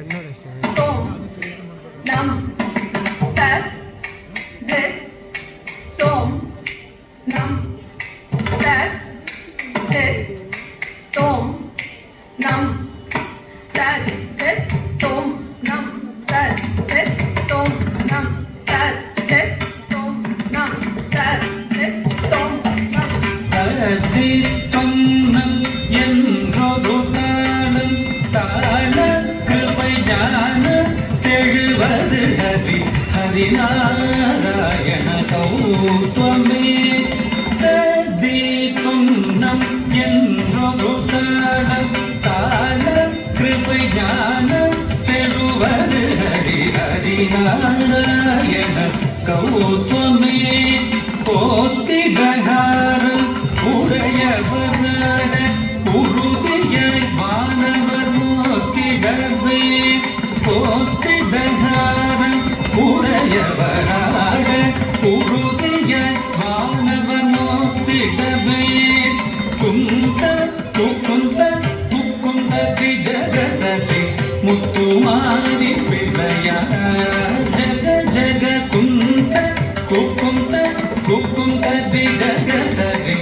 तोम नम तत् दित् तोम नम तत् दित् तोम नम तत् दित् तोम नम तत् दित् तोम नम तत् दित् तोम नम तत् दित् तोम नम तद्धि त्वन्नं என்றொரு தாளம் தாள கிருபை ஞான தெழுவது ஹரி ஹரிநாராயண கௌத்வமே தத்தி துன்னம் என்றொரு தாளம் தாள கிருபை ஞான தெழுவது ஹரி ஹரிநாராயண கௌத்வமே போத்திடகாரம் உடையவனாட உறுதிய வானவர் நோக்கிடவே போத்திடகாரம் உடையவனாட உறுதிய வானவர் நோக்கிடவே குந்த குக்குந்த குக்குந்த ஜகதே முத்துமாரி பிள்ளையா ஜக ஜக குந்த குக்குந்த குக்குந்த ஜகதே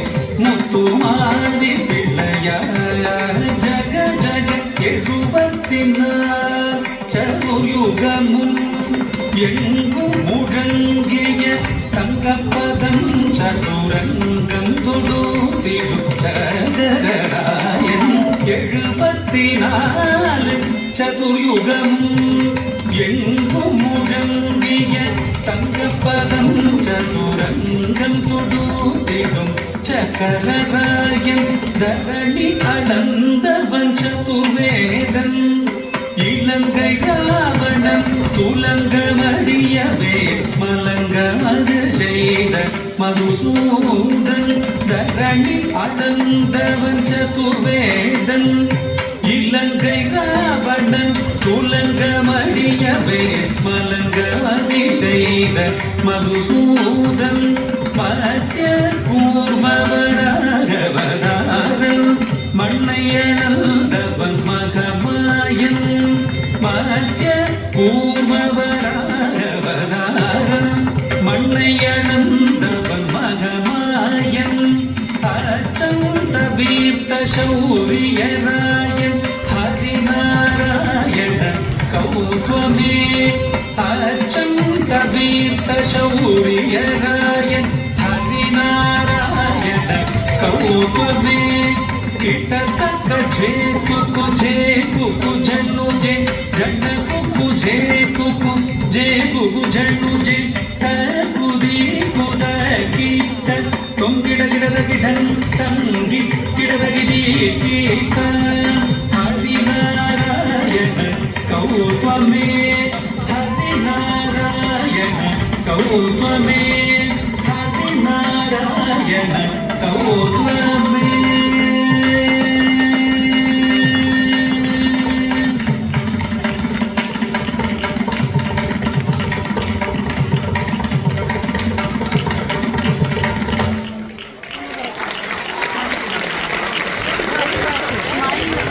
முத்துமாரி பிள்ளையா ஜக ஜக 74 சதுர்யுகமும் எங்கும் முழங்கிய தங்கப்பதம் சதுரங்கம் தொடுத்திடும் சகராயன் 74 சதுர்யுகமும் எங்கும் முழங்கிய தங்கப்பதம் சதுரங்கம் தொடுத்திடும் சக்கரராயன் தரணி அளந்தவன் சதுர்வேதன் இலங்கை ராவணன் துலங்க மடியவே மலங்க மது செய்த மதுசூதன் தரணி அளந்தவன் சதுர்வேதன் இலங்கை ராவணன் துலங்க மடியவே மலங்க மதி செய்த மதுசூதன் மத்ய கூர்மவராகவதாரன் மண்ணையளந்தவன் மகமாயன் மத்ய கூர்மவராகவதாரன் மண்ணையளந்தவன் மகமாயன் அச்சந்த வீர்த்த சௌரியராயன் ஹரிநாராயண கௌத்வமே அச்சந்த வீர்த்த சௌரியராயன் ஹரிநாராயண கௌத்வமே கிட்டத்தக்க ஜேಕು ಜಣ್ಣು ಜೆ ಜಣ್ಣ ಕುಕ್ಕು ಜೇಕು ಜೇಕು ಜಣ್ಣು ಜೆ ತಗುದಿ ಕುದ ಕಿಟ್ಟ ತೊಂಗಿಡ ಗಿಡದ ಗಿಡನ್ ತಂಗಿ ಗಿಡದ ಗಿಡಿ ಕೀಟ ಹರಿನಾರಾಯಣ ಕೌತ್ವಮೇ ಹರಿನಾರಾಯಣ ಕೌತ್ವಮೇ